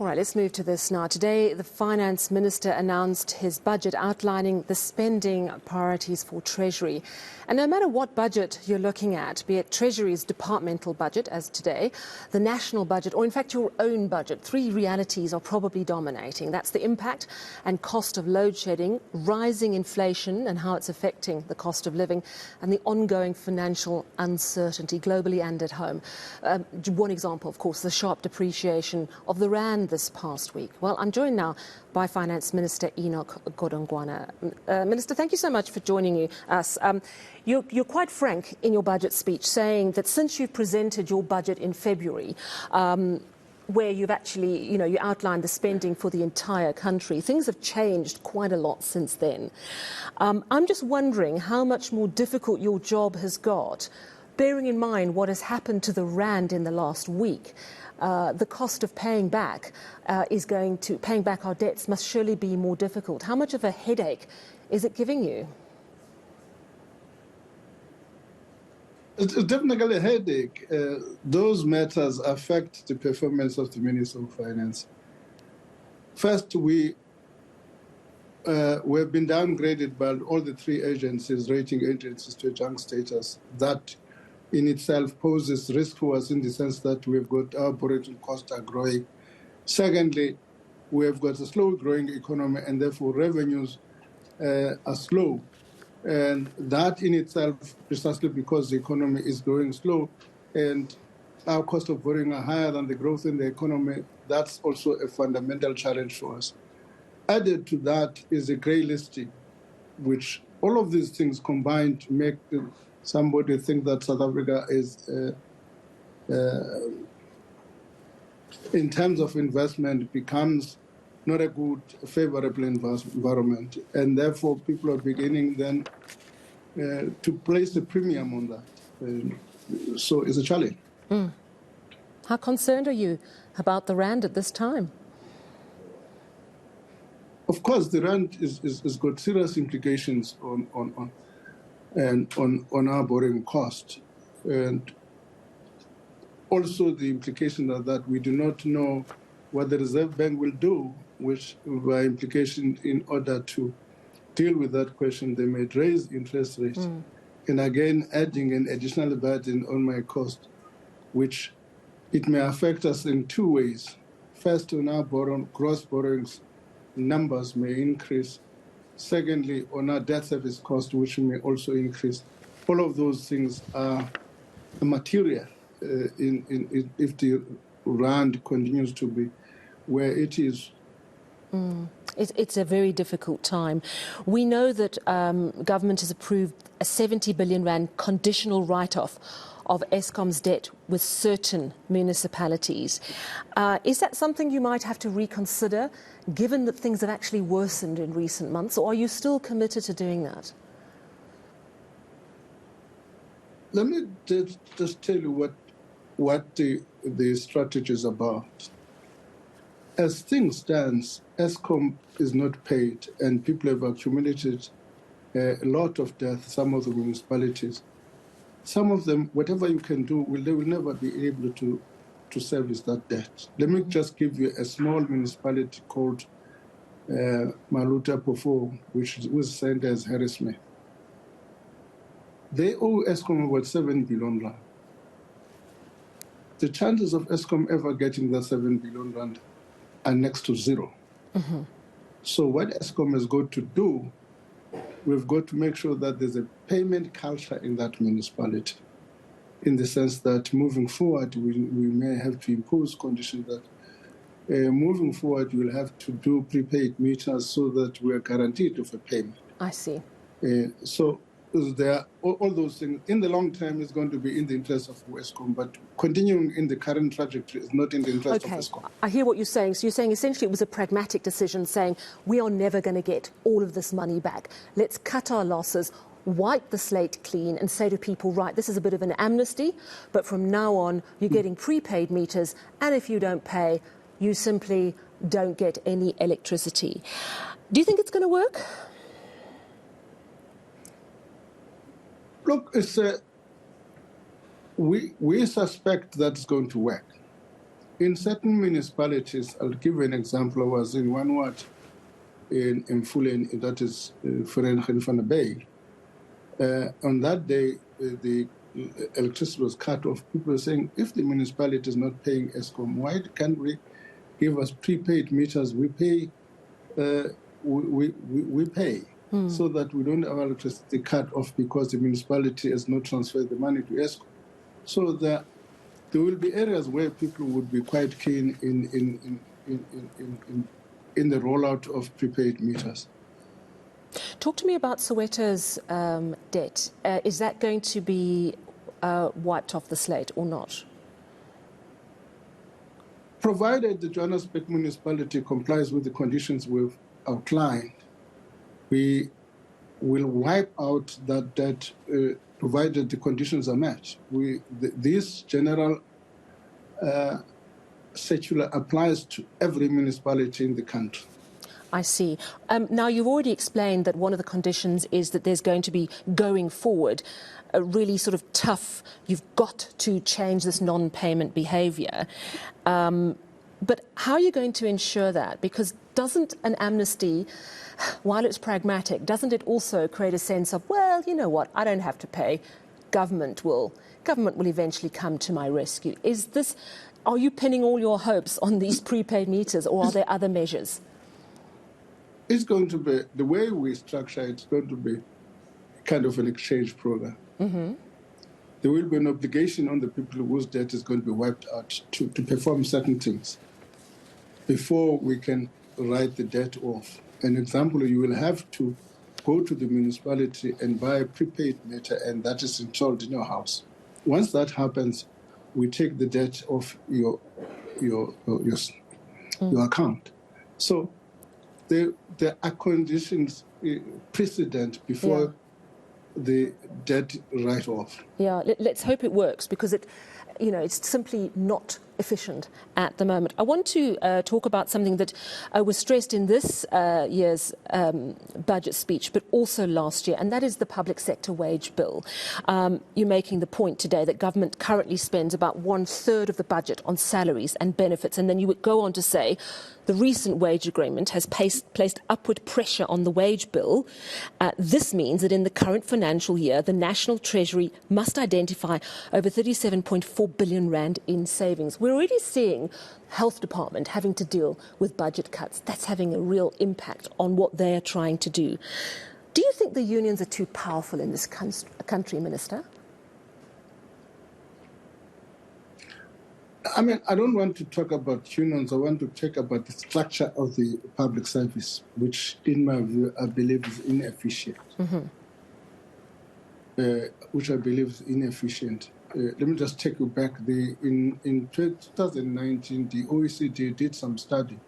All right, let's move to this now. Today, the Finance Minister announced his budget outlining the spending priorities for Treasury. And no matter what budget you're looking at, be it Treasury's departmental budget, as today, the national budget, or in fact your own budget, three realities are probably dominating. That's the impact and cost of load shedding, rising inflation and how it's affecting the cost of living, and the ongoing financial uncertainty globally and at home. One example, of course, the sharp depreciation of the rand this past week. Well, I'm joined now by Finance Minister Enoch Godongwana. Minister, thank you so much for joining us. You're quite frank in your budget speech, saying that since you've presented your budget in February, where you've actually, you outlined the spending for the entire country, things have changed quite a lot since then. I'm just wondering how much more difficult your job has got, bearing in mind what has happened to the rand in the last week. The cost of paying back paying back our debts must surely be more difficult. How much of a headache is it giving you? It's definitely a headache. Those matters affect the performance of the Minister of Finance. First, we've been downgraded by all the three rating agencies, to a junk status. That in itself poses risk for us in the sense that we've got our operating costs are growing. Secondly, we have got a slow-growing economy, and therefore revenues are slow. And that in itself, precisely because the economy is growing slow and our cost of borrowing are higher than the growth in the economy, that's also a fundamental challenge for us. Added to that is the grey listing, which all of these things combined make somebody think that South Africa is, in terms of investment, becomes not a good, favorable environment. And therefore, people are beginning then to place a premium on that. So it's a challenge. How concerned are you about the rand at this time? Of course, the rand has got serious implications on our borrowing cost. And also the implication that we do not know what the Reserve Bank will do, which by implication, in order to deal with that question, they may raise interest rates. And again, adding an additional burden on my cost, which it may affect us in two ways. First, on our gross borrowings, numbers may increase. Secondly, on our debt service cost, which may also increase. All of those things are material if the rand continues to be where it is. It's a very difficult time. We know that government has approved a 70 billion rand conditional write-off of Eskom's debt with certain municipalities. Is that something you might have to reconsider, given that things have actually worsened in recent months, or are you still committed to doing that? Let me just tell you what the strategy is about. As things stand, Eskom is not paid, and people have accumulated a lot of debt, some of the municipalities. Some of them, whatever you can do, they will never be able to service that debt. Let me just give you a small municipality called Maluta Pofo, which was sent as Harry Smith. They owe Eskom about 7 billion rand. The chances of Eskom ever getting that 7 billion rand are next to zero. So what Eskom has got to do, we've got to make sure that there's a payment culture in that municipality, in the sense that moving forward, we may have to impose conditions that moving forward, we'll have to do prepaid meters so that we are guaranteed of a payment. I see. So there are all those things. In the long term, it's going to be in the interest of Eskom, but continuing in the current trajectory is not in the interest of Eskom. I hear what you're saying. So you're saying essentially it was a pragmatic decision, saying we are never going to get all of this money back. Let's cut our losses, wipe the slate clean, and say to people, right, this is a bit of an amnesty, but from now on, you're getting prepaid meters, and if you don't pay, you simply don't get any electricity. Do you think it's going to work? Look, we suspect that's going to work. in certain municipalities, I'll give you an example. I was in one ward in Mfuleni, that is Vereniging van der Bay. On that day, the electricity was cut off. People were saying, if the municipality is not paying ESCOM, why can't we give us prepaid meters? We pay, we pay, so that we don't have electricity cut off because the municipality has not transferred the money to ESCOM. So there will be areas where people would be quite keen in the rollout of prepaid meters. Talk to me about Soweto's debt. Is that going to be wiped off the slate or not? Provided the Johannesburg municipality complies with the conditions we've outlined, we will wipe out that debt, provided the conditions are met. This general circular applies to every municipality in the country. I see. Now, you've already explained that one of the conditions is that there's going to be, going forward, a really sort of tough, you've got to change this non-payment behaviour. But how are you going to ensure that? Because doesn't an amnesty, while it's pragmatic, doesn't it also create a sense of, well, you know what, I don't have to pay, government will eventually come to my rescue? Are you pinning all your hopes on these prepaid meters, or are there other measures? It's going to be, the way we structure it, it's going to be kind of an exchange program. Mm-hmm. There will be an obligation on the people whose debt is going to be wiped out to perform certain things before we can write the debt off. An example, you will have to go to the municipality and buy a prepaid meter, and that is installed in your house. Once that happens, we take the debt off your account. So there are conditions precedent before the debt write-off. Yeah, let's hope it works, because it's simply not efficient at the moment. I want to talk about something that was stressed in this year's budget speech, but also last year, and that is the public sector wage bill. You're making the point today that government currently spends about 1/3 of the budget on salaries and benefits, and then you would go on to say the recent wage agreement has placed upward pressure on the wage bill. This means that in the current financial year, the National Treasury must identify over 37.4 billion rand in savings. We're already seeing Health Department having to deal with budget cuts. That's having a real impact on what they're trying to do. Do you think the unions are too powerful in this country, Minister? I mean, I don't want to talk about unions. I want to talk about the structure of the public service, which, in my view, I believe is inefficient. Mm-hmm. Let me just take you back. In 2019, the OECD did some study,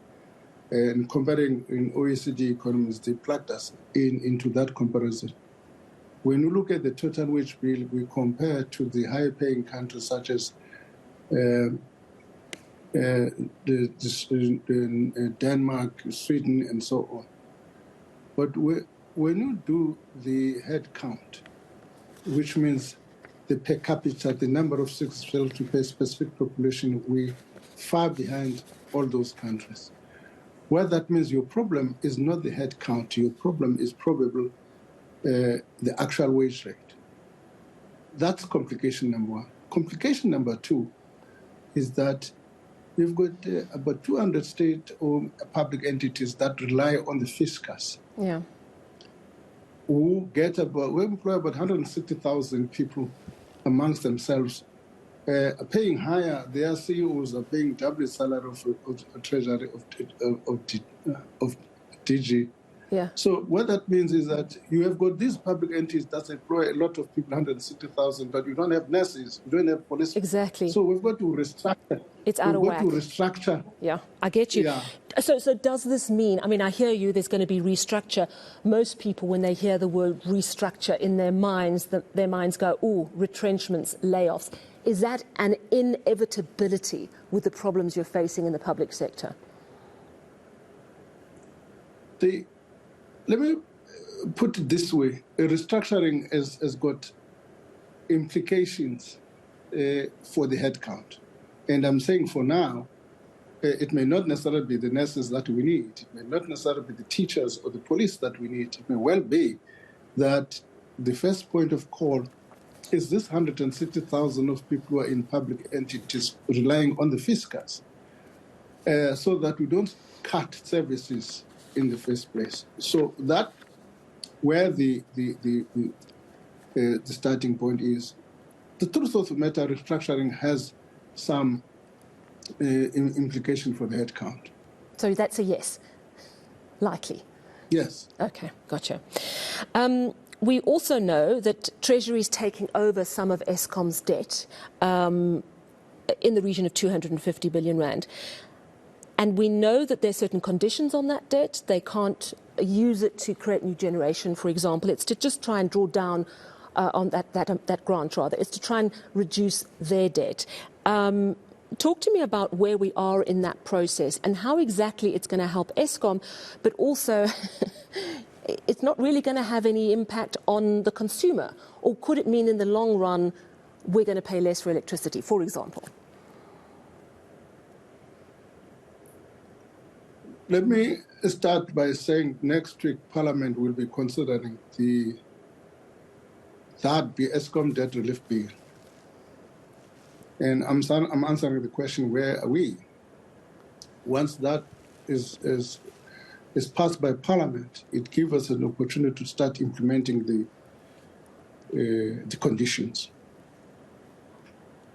and comparing in OECD economies, they plugged us into that comparison. When you look at the total wage bill, we compare to the high-paying countries such as Denmark, Sweden, and so on. But when you do the head count, which means the per capita, the number of citizens to per specific population, we're far behind all those countries. Well, that means your problem is not the head count. Your problem is probably the actual wage rate. That's complication number one. Complication number two is that we've got about 200 state-owned public entities that rely on the fiscus. Yeah. We employ about 160,000 people amongst themselves, paying higher. Their CEOs are paying double the salary of Treasury of DG. Yeah. So what that means is that you have got these public entities that employ a lot of people, 160,000, but you don't have nurses, you don't have police. Exactly. So we've got to restructure. It's out of whack. We've got to restructure. Yeah, I get you. Yeah. So does this mean, I mean, I hear you, there's going to be restructure. Most people, when they hear the word restructure in their minds, their minds go, ooh, retrenchments, layoffs. Is that an inevitability with the problems you're facing in the public sector? Let me put it this way. Restructuring has got implications for the headcount. And I'm saying for now, it may not necessarily be the nurses that we need. It may not necessarily be the teachers or the police that we need. It may well be that the first point of call is this 160,000 of people who are in public entities relying on the fiscus, so that we don't cut services in the first place. So that where the starting point is. The truth of the matter, restructuring has some implication for the headcount. So that's a yes, likely? Yes. Okay, gotcha. We also know that Treasury is taking over some of Eskom's debt in the region of 250 billion rand. And we know that there are certain conditions on that debt. They can't use it to create new generation, for example. It's to just try and draw down on that grant, rather. It's to try and reduce their debt. Talk to me about where we are in that process and how exactly it's going to help Eskom, but also it's not really going to have any impact on the consumer. Or could it mean in the long run we're going to pay less for electricity, for example? Let me start by saying next week Parliament will be considering the Eskom debt relief bill. And I'm answering the question, where are we? Once that is passed by Parliament, it gives us an opportunity to start implementing the conditions.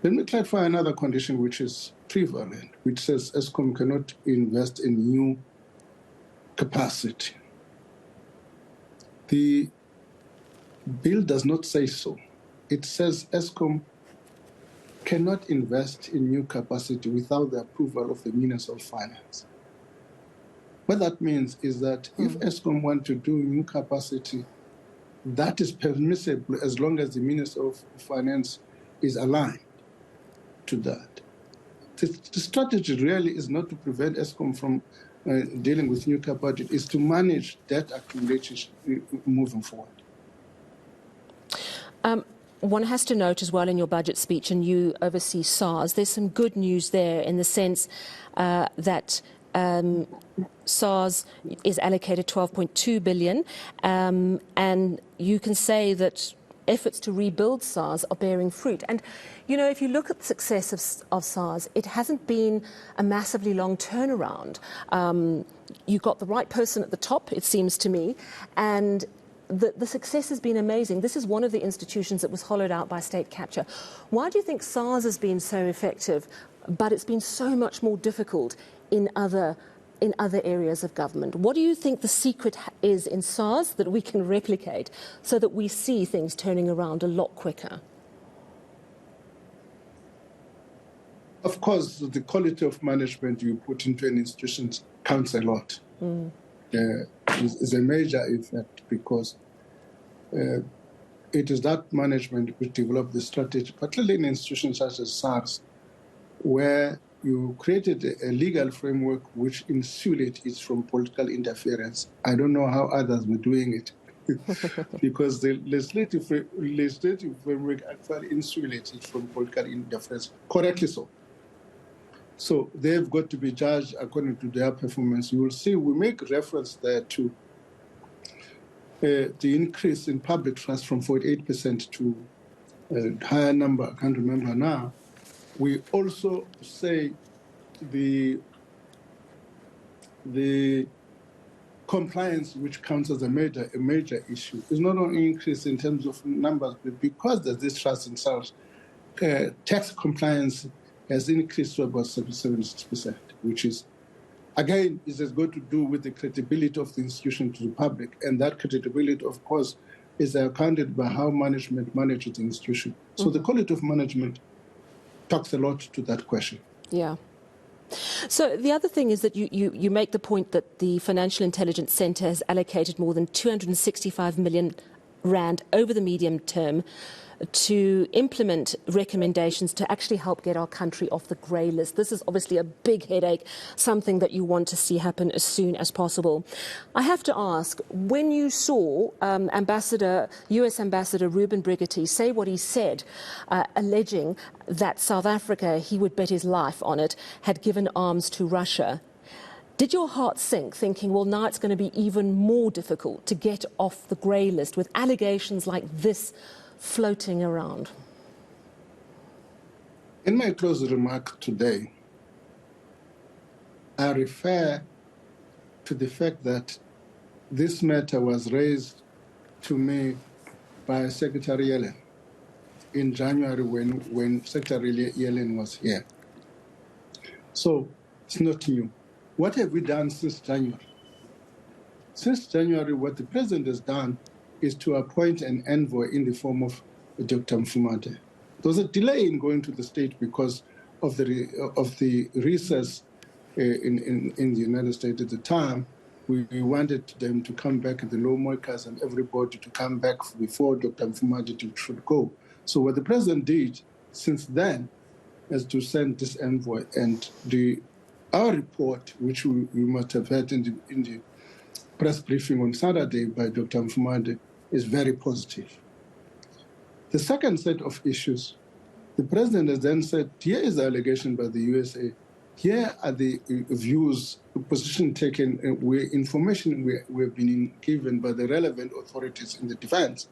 Let me clarify another condition which is prevalent, which says Eskom cannot invest in new capacity. The bill does not say so. It says Eskom cannot invest in new capacity without the approval of the Minister of Finance. What that means is that if Eskom want to do new capacity, that is permissible as long as the Minister of Finance is aligned to that. The strategy really is not to prevent Eskom from dealing with new capacity, is to manage debt accumulation moving forward. One has to note as well in your budget speech, and you oversee SARS, there's some good news there in the sense that SARS is allocated 12.2 billion, and you can say that efforts to rebuild SARS are bearing fruit. And, you know, if you look at the success of SARS, it hasn't been a massively long turnaround. You got the right person at the top, it seems to me, and the success has been amazing. This is one of the institutions that was hollowed out by state capture. Why do you think SARS has been so effective, but it's been so much more difficult in other areas of government? What do you think the secret is in SARS that we can replicate so that we see things turning around a lot quicker? Of course, the quality of management you put into an institution counts a lot. Is a major effect, because it is that management which developed the strategy, particularly in institutions such as SARS, where you created a legal framework which insulates it from political interference. I don't know how others were doing it, because the legislative framework actually insulates it from political interference, correctly so. So they've got to be judged according to their performance. You will see we make reference there to the increase in public trust from 48% to a higher number, I can't remember now. We also say the compliance, which counts as a major issue, is not only increase in terms of numbers, but because there's this trust in SARS, tax compliance has increased to about 76%, which is, again, is has got to do with the credibility of the institution to the public. And that credibility, of course, is accounted by how management manages the institution. So the quality of management talks a lot to that question. Yeah. So the other thing is that you make the point that the Financial Intelligence Centre has allocated more than 265 million rand over the medium term to implement recommendations to actually help get our country off the grey list. This is obviously a big headache, something that you want to see happen as soon as possible. I have to ask, when you saw US Ambassador Ruben Brigitte say what he said, alleging that South Africa, he would bet his life on it, had given arms to Russia, did your heart sink, thinking, well, now it's going to be even more difficult to get off the grey list with allegations like this floating around? In my closing remark today, I refer to the fact that this matter was raised to me by Secretary Yellen in January when Secretary Yellen was here. So it's not new. What have we done since January? Since January, what the president has done is to appoint an envoy in the form of Dr. Mfumade. There was a delay in going to the state because of the recess in the United States at the time. We wanted them to come back, the lawmakers and everybody to come back before Dr. Mfumade should go. So what the president did since then is to send this envoy, and our report, which we must have had in the press briefing on Saturday by Dr. Mfumade, is very positive. The second set of issues, the president has then said, here is the allegation by the USA, here are the views, position taken, information we have been given by the relevant authorities in the defense.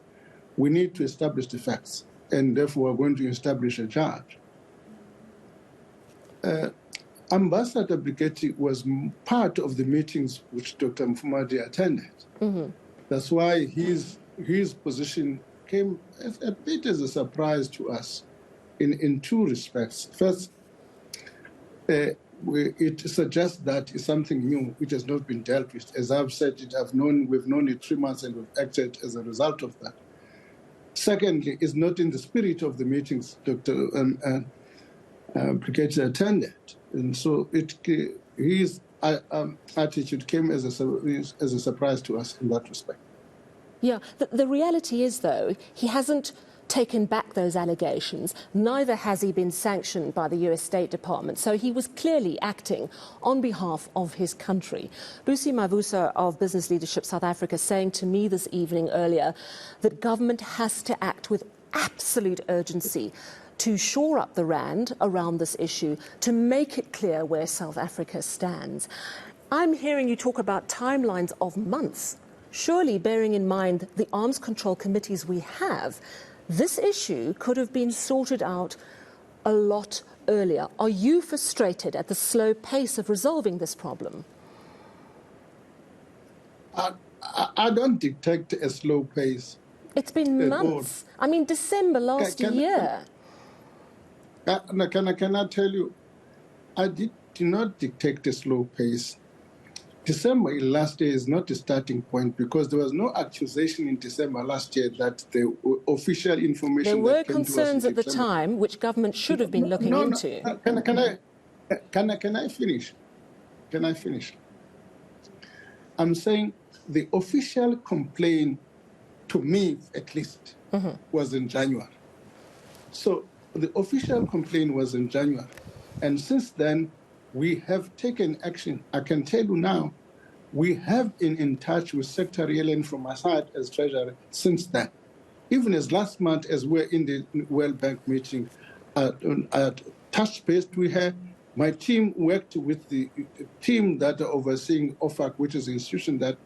We need to establish the facts, and therefore we're going to establish a charge. Ambassador Brigitte was part of the meetings which Dr. Mfumade attended. Mm-hmm. That's why his position came a bit as a surprise to us in two respects. First, it suggests that it's something new which has not been dealt with. As I've said, we've known it 3 months and we've acted as a result of that. Secondly, it's not in the spirit of the meetings Dr. Brigitte attended. And so his attitude came as a surprise to us in that respect. Yeah, the reality is, though, he hasn't taken back those allegations. Neither has he been sanctioned by the US State Department. So he was clearly acting on behalf of his country. Busi Mavusa of Business Leadership South Africa saying to me this evening earlier that government has to act with absolute urgency to shore up the rand around this issue, to make it clear where South Africa stands. I'm hearing you talk about timelines of months. Surely, bearing in mind the arms control committees we have, this issue could have been sorted out a lot earlier. Are you frustrated at the slow pace of resolving this problem? I don't detect a slow pace. It's been months. I mean, December last year. Can I tell you, I did not detect a slow pace. December last year is not a starting point because there was no accusation in December last year that the official information. There were concerns at the time which government should have been looking into. Can I finish? Can I finish? I'm saying the official complaint, to me at least, was in January. So the official complaint was in January. And since then, we have taken action. I can tell you now, we have been in touch with Secretary Yellen from Assad as Treasury since then. Even as last month, as we're in the World Bank meeting, at touch base with her, my team worked with the team that are overseeing OFAC, which is the institution that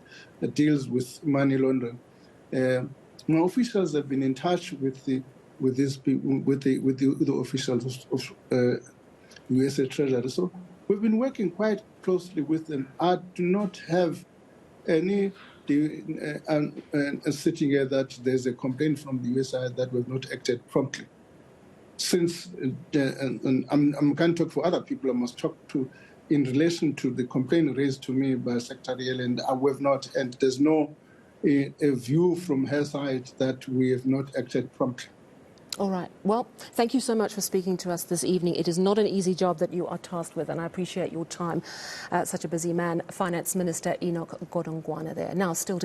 deals with money laundering. My officials have been in touch with the officials of USA Treasury. So we've been working quite closely with them. I do not have any sitting here that there's a complaint from the USA that we've not acted promptly. Since, and I can't talk for other people, I must talk to, in relation to the complaint raised to me by Secretary Yellen, we have not, and there's no a view from her side that we have not acted promptly. All right. Well, thank you so much for speaking to us this evening. It is not an easy job that you are tasked with, and I appreciate your time. Such a busy man. Finance Minister Enoch Godongwana there. Now, still to